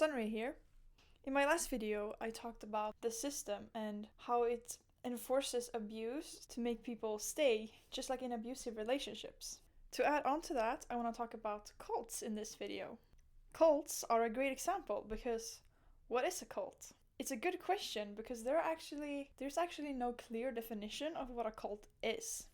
Sunray here. In my last video, I talked about the system and how it enforces abuse to make people stay, just like in abusive relationships. To add on to that, I want to talk about cults in this video. Cults are a great example because what is a cult? It's a good question because there's actually no clear definition of what a cult is.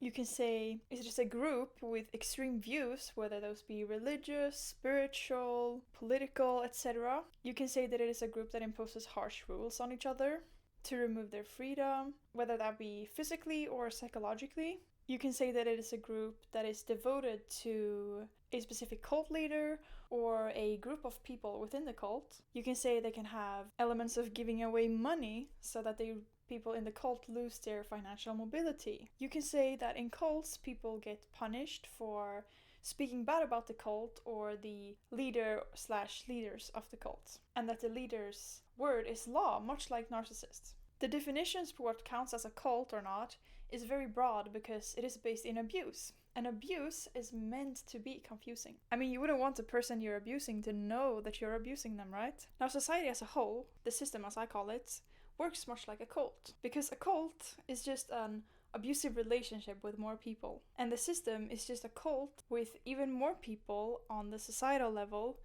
You can say it's just a group with extreme views, whether those be religious, spiritual, political, etc. You can say that it is a group that imposes harsh rules on each other to remove their freedom, whether that be physically or psychologically. You can say that it is a group that is devoted to a specific cult leader or a group of people within the cult. You can say they can have elements of giving away money so that people in the cult lose their financial mobility. You can say that in cults, people get punished for speaking bad about the cult or the leader/leaders of the cult, and that the leader's word is law, much like narcissists. The definitions for what counts as a cult or not is very broad because it is based in abuse. And abuse is meant to be confusing. I mean, you wouldn't want the person you're abusing to know that you're abusing them, right? Now, society as a whole, the system as I call it, works much like a cult. Because a cult is just an abusive relationship with more people. And the system is just a cult with even more people on the societal level.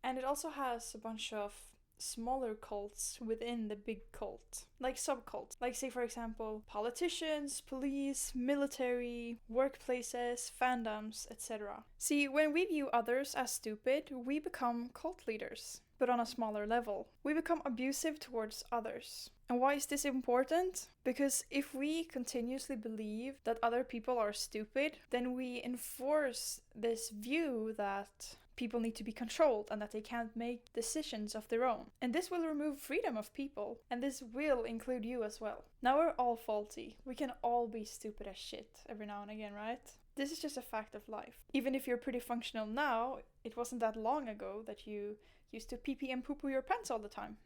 And it also has a bunch of smaller cults within the big cult, like subcults, like say for example politicians, police, military, workplaces, fandoms, etc. See, when we view others as stupid, we become cult leaders, but on a smaller level. We become abusive towards others. And why is this important? Because if we continuously believe that other people are stupid, then we enforce this view that people need to be controlled and that they can't make decisions of their own. And this will remove freedom of people, and this will include you as well. Now we're all faulty. We can all be stupid as shit every now and again, right? This is just a fact of life. Even if you're pretty functional now, it wasn't that long ago that you used to pee-pee and poo-poo your pants all the time.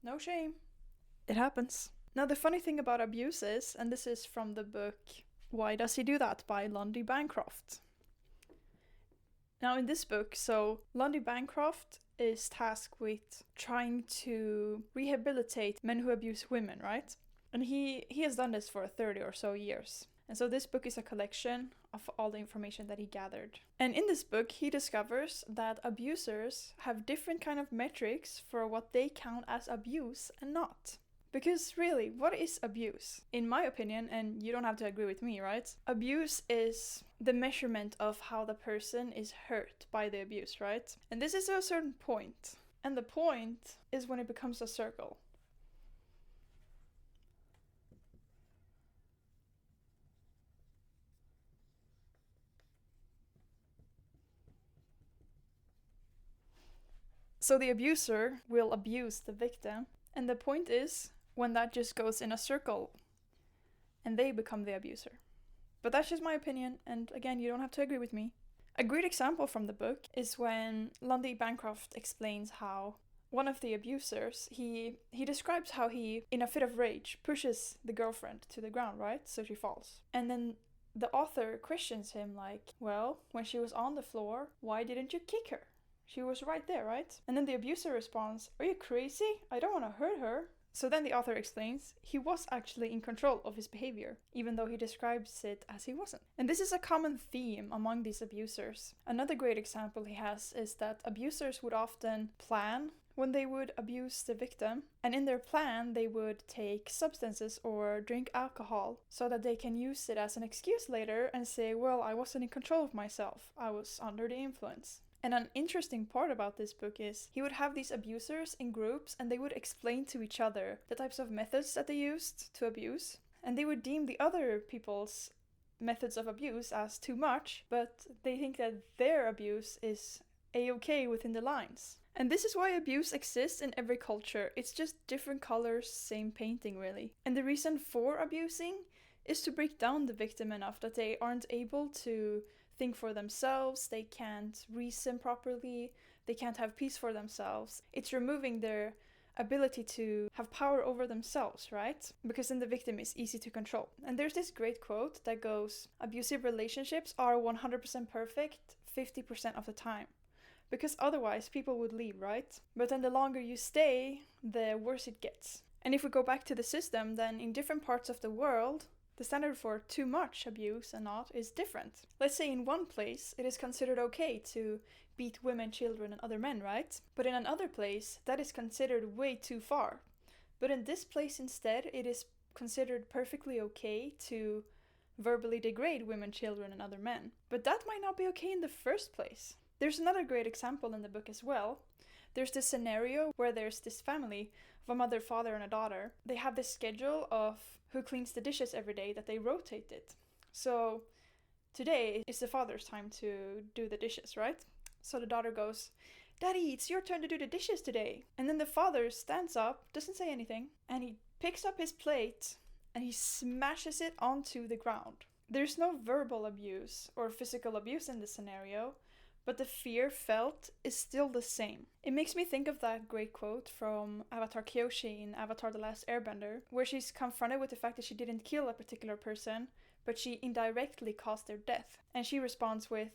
No shame. It happens. Now the funny thing about abuse is, and this is from the book Why Does He Do That by Lundy Bancroft. Now in this book, Lundy Bancroft is tasked with trying to rehabilitate men who abuse women, right? And he has done this for 30 or so years. And so this book is a collection of all the information that he gathered. And in this book, he discovers that abusers have different kind of metrics for what they count as abuse and not. Because really, what is abuse? In my opinion, and you don't have to agree with me, right? Abuse is the measurement of how the person is hurt by the abuse, right? And this is a certain point. And the point is when it becomes a circle. So the abuser will abuse the victim, and the point is when that just goes in a circle and they become the abuser. But that's just my opinion, and again, you don't have to agree with me. A great example from the book is when Lundy Bancroft explains how one of the abusers, he describes how he, in a fit of rage, pushes the girlfriend to the ground, right? So she falls. And then the author questions him like, well, when she was on the floor, why didn't you kick her? She was right there, right? And then the abuser responds, are you crazy? I don't want to hurt her. So then the author explains he was actually in control of his behavior, even though he describes it as he wasn't. And this is a common theme among these abusers. Another great example he has is that abusers would often plan when they would abuse the victim, and in their plan they would take substances or drink alcohol so that they can use it as an excuse later and say, well, I wasn't in control of myself, I was under the influence. And an interesting part about this book is he would have these abusers in groups and they would explain to each other the types of methods that they used to abuse. And they would deem the other people's methods of abuse as too much, but they think that their abuse is a-okay within the lines. And this is why abuse exists in every culture. It's just different colors, same painting really. And the reason for abusing is to break down the victim enough that they aren't able to think for themselves, they can't reason properly, they can't have peace for themselves. It's removing their ability to have power over themselves, right? Because then the victim is easy to control. And there's this great quote that goes, abusive relationships are 100% perfect 50% of the time. because otherwise people would leave, right? But then the longer you stay, the worse it gets. And if we go back to the system, then in different parts of the world, the standard for too much abuse and not is different. Let's say in one place, it is considered okay to beat women, children, and other men, right? But in another place, that is considered way too far. But in this place instead, it is considered perfectly okay to verbally degrade women, children, and other men. But that might not be okay in the first place. There's another great example in the book as well. There's this scenario where there's this family of a mother, father, and a daughter. They have this schedule of who cleans the dishes every day that they rotate it. So today is the father's time to do the dishes, right? So the daughter goes, "Daddy, it's your turn to do the dishes today." And then the father stands up, doesn't say anything, and he picks up his plate and he smashes it onto the ground. There's no verbal abuse or physical abuse in this scenario, but the fear felt is still the same. It makes me think of that great quote from Avatar Kyoshi in Avatar The Last Airbender, where she's confronted with the fact that she didn't kill a particular person, but she indirectly caused their death. And she responds with,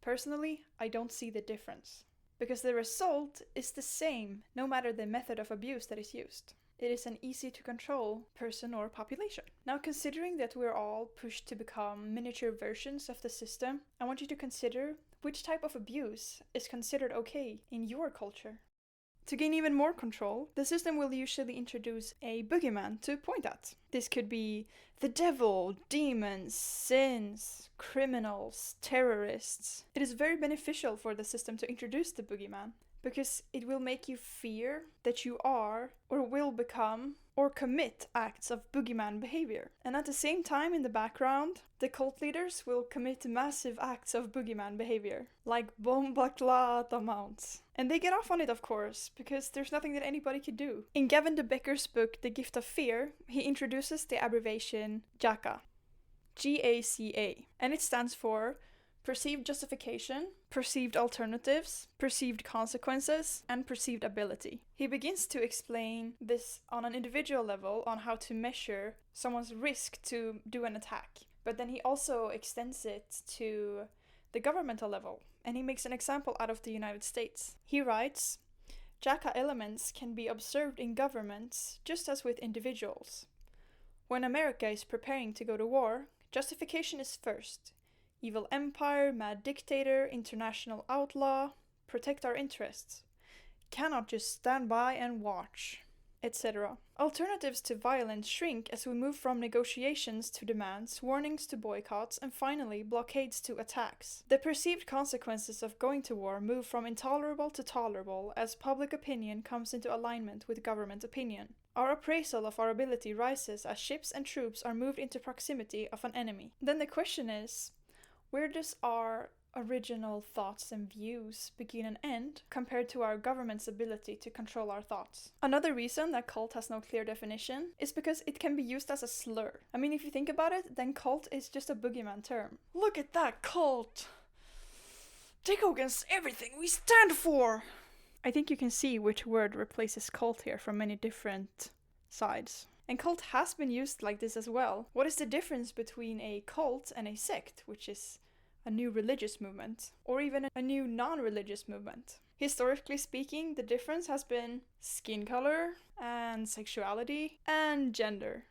"Personally, I don't see the difference." Because the result is the same, no matter the method of abuse that is used. It is an easy to control person or population. Now, considering that we're all pushed to become miniature versions of the system, I want you to consider which type of abuse is considered okay in your culture. To gain even more control, the system will usually introduce a boogeyman to point at. This could be the devil, demons, sins, criminals, terrorists. It is very beneficial for the system to introduce the boogeyman, because it will make you fear that you are or will become or commit acts of boogeyman behavior. And at the same time, in the background, the cult leaders will commit massive acts of boogeyman behavior, like bombaklat amounts. And they get off on it, of course, because there's nothing that anybody could do. In Gavin de Becker's book, The Gift of Fear, he introduces the abbreviation JACA. GACA. And it stands for perceived justification, perceived alternatives, perceived consequences, and perceived ability. He begins to explain this on an individual level on how to measure someone's risk to do an attack. But then he also extends it to the governmental level, and he makes an example out of the United States. He writes, "JACA elements can be observed in governments just as with individuals. When America is preparing to go to war, justification is first. Evil empire, mad dictator, international outlaw, protect our interests. Cannot just stand by and watch, etc. Alternatives to violence shrink as we move from negotiations to demands, warnings to boycotts, and finally blockades to attacks. The perceived consequences of going to war move from intolerable to tolerable as public opinion comes into alignment with government opinion. Our appraisal of our ability rises as ships and troops are moved into proximity of an enemy." Then the question is, where does our original thoughts and views begin and end compared to our government's ability to control our thoughts? Another reason that cult has no clear definition is because it can be used as a slur. I mean, if you think about it, then cult is just a boogeyman term. Look at that cult! They go against everything we stand for! I think you can see which word replaces cult here from many different sides. And cult has been used like this as well. What is the difference between a cult and a sect, which is a new religious movement, or even a new non-religious movement? Historically speaking, the difference has been skin color, and sexuality, and gender.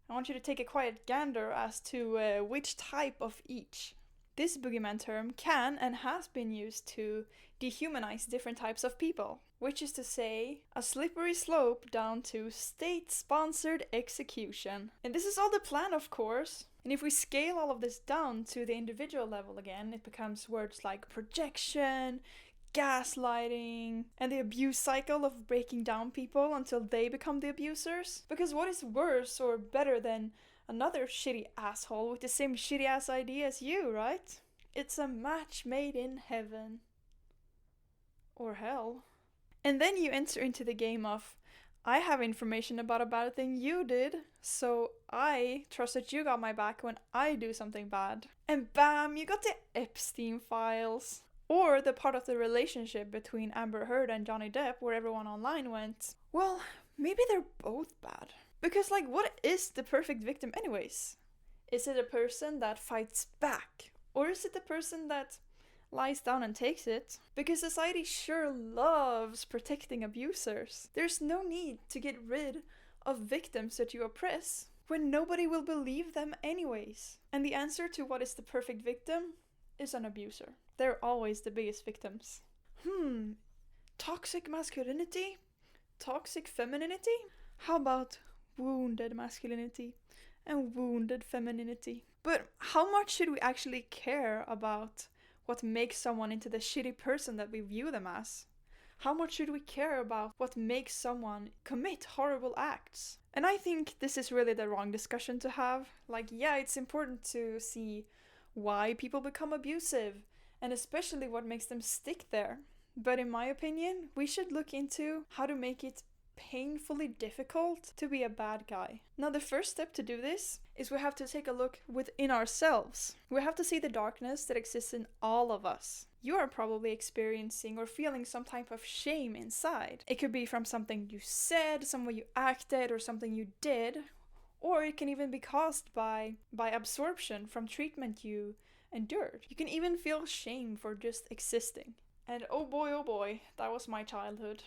I want you to take a quiet gander as to which type of each. This boogeyman term can and has been used to dehumanize different types of people, which is to say, a slippery slope down to state-sponsored execution. And this is all the plan, of course. And if we scale all of this down to the individual level again, it becomes words like projection, gaslighting, and the abuse cycle of breaking down people until they become the abusers. Because what is worse or better than another shitty asshole with the same shitty ass idea as you, right? It's a match made in heaven. Or hell. And then you enter into the game of, I have information about a bad thing you did, so I trust that you got my back when I do something bad. And bam, you got the Epstein files. Or the part of the relationship between Amber Heard and Johnny Depp where everyone online went, well, maybe they're both bad. Because, like, what is the perfect victim anyways? Is it a person that fights back? Or is it the person that lies down and takes it. Because society sure loves protecting abusers. There's no need to get rid of victims that you oppress when nobody will believe them anyways. And the answer to what is the perfect victim is an abuser. They're always the biggest victims. Toxic masculinity? Toxic femininity? How about wounded masculinity and wounded femininity? But how much should we actually care about what makes someone into the shitty person that we view them as? How much should we care about what makes someone commit horrible acts? And I think this is really the wrong discussion to have. Like, yeah, it's important to see why people become abusive, and especially what makes them stick there. But in my opinion, we should look into how to make it painfully difficult to be a bad guy. Now, the first step to do this is we have to take a look within ourselves. We have to see the darkness that exists in all of us. You are probably experiencing or feeling some type of shame inside. It could be from something you said, some way you acted, or something you did. Or it can even be caused by absorption from treatment you endured. You can even feel shame for just existing. And oh boy, that was my childhood.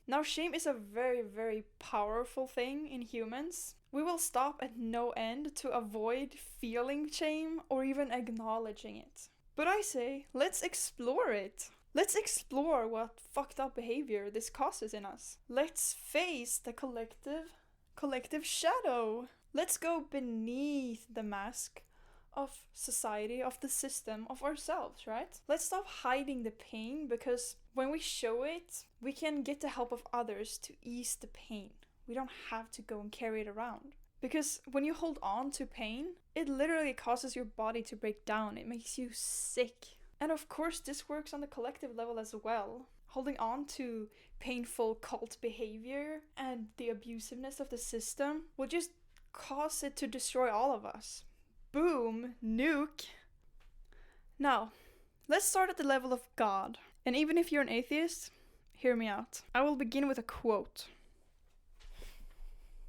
Now, shame is a very, very powerful thing in humans. We will stop at no end to avoid feeling shame or even acknowledging it. But I say, let's explore it. Let's explore what fucked up behavior this causes in us. Let's face the collective shadow. Let's go beneath the mask of society, of the system, of ourselves, right? Let's stop hiding the pain, because when we show it, we can get the help of others to ease the pain. We don't have to go and carry it around. Because when you hold on to pain, it literally causes your body to break down. It makes you sick. And of course, this works on the collective level as well. Holding on to painful cult behavior and the abusiveness of the system will just cause it to destroy all of us. Boom, nuke. Now, let's start at the level of God. And even if you're an atheist, hear me out. I will begin with a quote.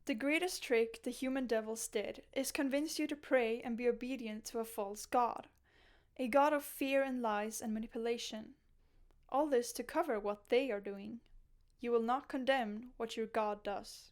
The greatest trick the human devils did is convince you to pray and be obedient to a false god. A god of fear and lies and manipulation. All this to cover what they are doing. You will not condemn what your God does.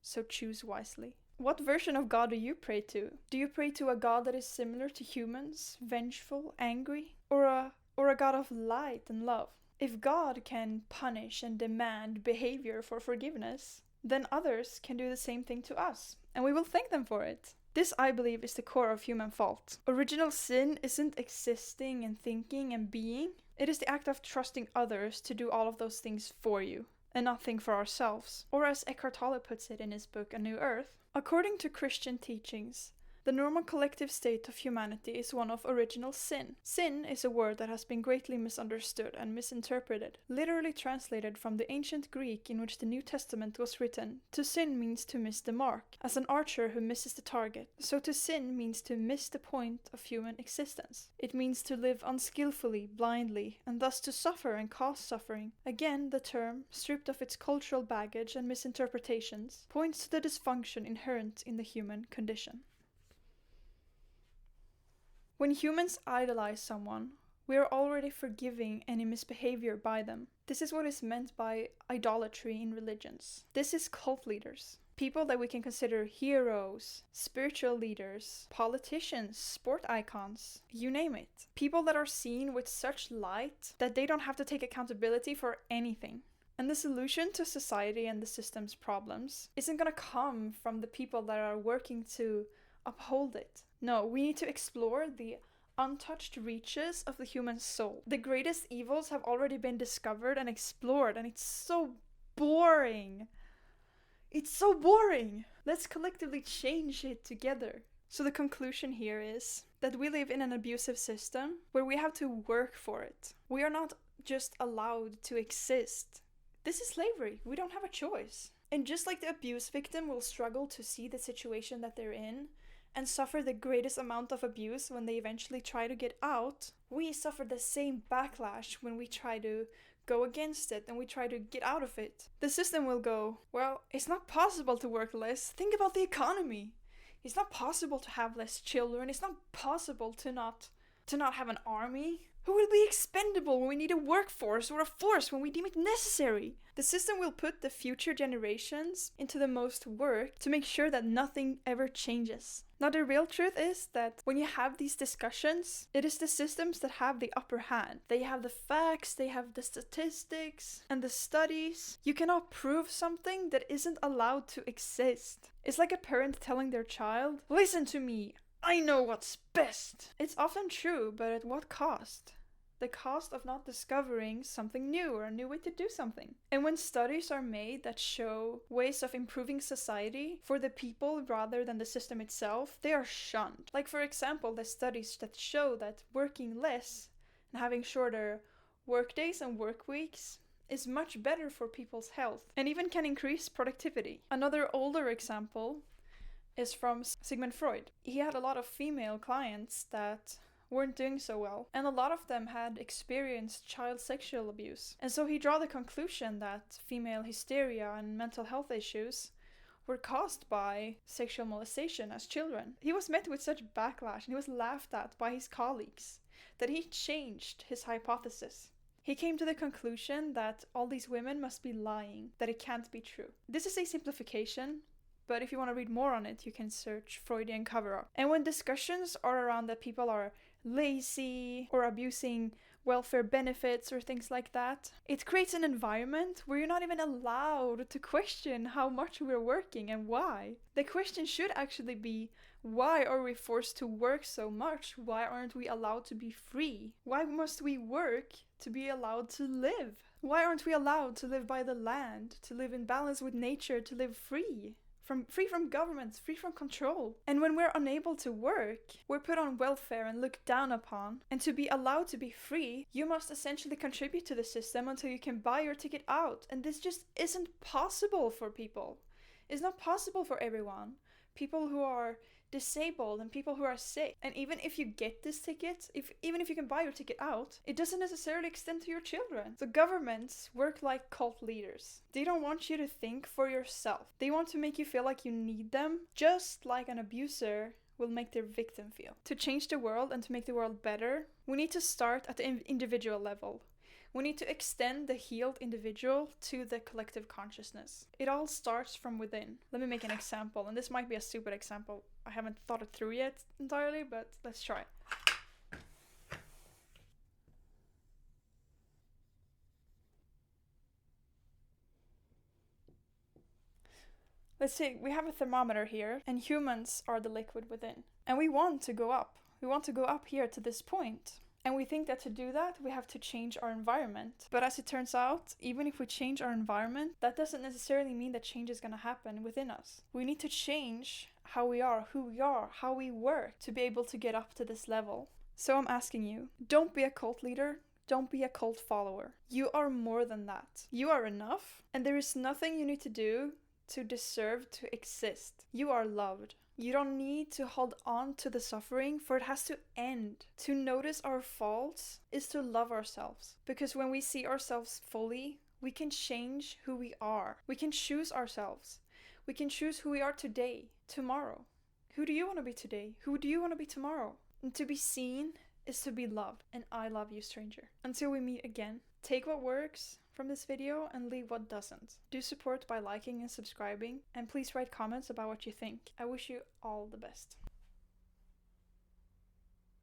So choose wisely. What version of God do you pray to? Do you pray to a God that is similar to humans, vengeful, angry? Or a God of light and love? If God can punish and demand behavior for forgiveness, then others can do the same thing to us, and we will thank them for it. This, I believe, is the core of human fault. Original sin isn't existing and thinking and being. It is the act of trusting others to do all of those things for you, and not think for ourselves. Or as Eckhart Tolle puts it in his book A New Earth, according to Christian teachings, the normal collective state of humanity is one of original sin. Sin is a word that has been greatly misunderstood and misinterpreted. Literally translated from the ancient Greek in which the New Testament was written, to sin means to miss the mark, as an archer who misses the target. So to sin means to miss the point of human existence. It means to live unskillfully, blindly, and thus to suffer and cause suffering. Again, the term, stripped of its cultural baggage and misinterpretations, points to the dysfunction inherent in the human condition. When humans idolize someone, we are already forgiving any misbehavior by them. This is what is meant by idolatry in religions. This is cult leaders. People that we can consider heroes, spiritual leaders, politicians, sport icons, you name it. People that are seen with such light that they don't have to take accountability for anything. And the solution to society and the system's problems isn't gonna come from the people that are working to uphold it. No, we need to explore the untouched reaches of the human soul. The greatest evils have already been discovered and explored, and it's so boring. It's so boring. Let's collectively change it together. So the conclusion here is that we live in an abusive system where we have to work for it. We are not just allowed to exist. This is slavery. We don't have a choice. And just like the abuse victim will struggle to see the situation that they're in and suffer the greatest amount of abuse when they eventually try to get out, we suffer the same backlash when we try to go against it and we try to get out of it. The system will go, well, it's not possible to work less. Think about the economy. It's not possible to have less children. It's not possible to not have an army. Who will be expendable when we need a workforce or a force when we deem it necessary? The system will put the future generations into the most work to make sure that nothing ever changes. Now, the real truth is that when you have these discussions, it is the systems that have the upper hand. They have the facts, they have the statistics and the studies. You cannot prove something that isn't allowed to exist. It's like a parent telling their child, "Listen to me, I know what's best." It's often true, but at what cost? The cost of not discovering something new or a new way to do something. And when studies are made that show ways of improving society for the people rather than the system itself, they are shunned. Like, for example, the studies that show that working less and having shorter work days and work weeks is much better for people's health and even can increase productivity. Another older example is from Sigmund Freud. He had a lot of female clients that weren't doing so well, and a lot of them had experienced child sexual abuse. And so he drew the conclusion that female hysteria and mental health issues were caused by sexual molestation as children. He was met with such backlash and he was laughed at by his colleagues that he changed his hypothesis. He came to the conclusion that all these women must be lying, that it can't be true. This is a simplification, but if you want to read more on it, you can search Freudian cover-up. And when discussions are around that people are lazy or abusing welfare benefits or things like that, it creates an environment where you're not even allowed to question how much we're working and why. The question should actually be, why are we forced to work so much? Why aren't we allowed to be free? Why must we work to be allowed to live? Why aren't we allowed to live by the land, to live in balance with nature, to live free? Free from governments, free from control. And when we're unable to work, we're put on welfare and looked down upon. And to be allowed to be free, you must essentially contribute to the system until you can buy your ticket out. And this just isn't possible for people. It's not possible for everyone. People who are disabled and people who are sick. And even if you get this ticket, even if you can buy your ticket out, it doesn't necessarily extend to your children. So governments work like cult leaders. They don't want you to think for yourself. They want to make you feel like you need them, just like an abuser will make their victim feel. To change the world and to make the world better, we need to start at the individual level. We need to extend the healed individual to the collective consciousness. It all starts from within. Let me make an example, and this might be a stupid example. I haven't thought it through yet entirely, but let's try. Let's say we have a thermometer here, and humans are the liquid within. And we want to go up. We want to go up here to this point. And we think that to do that, we have to change our environment. But as it turns out, even if we change our environment, that doesn't necessarily mean that change is going to happen within us. We need to change how we are, who we are, how we work to be able to get up to this level. So I'm asking you, don't be a cult leader. Don't be a cult follower. You are more than that. You are enough, and there is nothing you need to do to deserve to exist. You are loved. You don't need to hold on to the suffering, for it has to end. To notice our faults is to love ourselves. Because when we see ourselves fully, we can change who we are. We can choose ourselves. We can choose who we are today, tomorrow. Who do you want to be today? Who do you want to be tomorrow? And to be seen is to be loved. And I love you, stranger. Until we meet again, take what works from this video and leave what doesn't. Do support by liking and subscribing, and please write comments about what you think. I wish you all the best.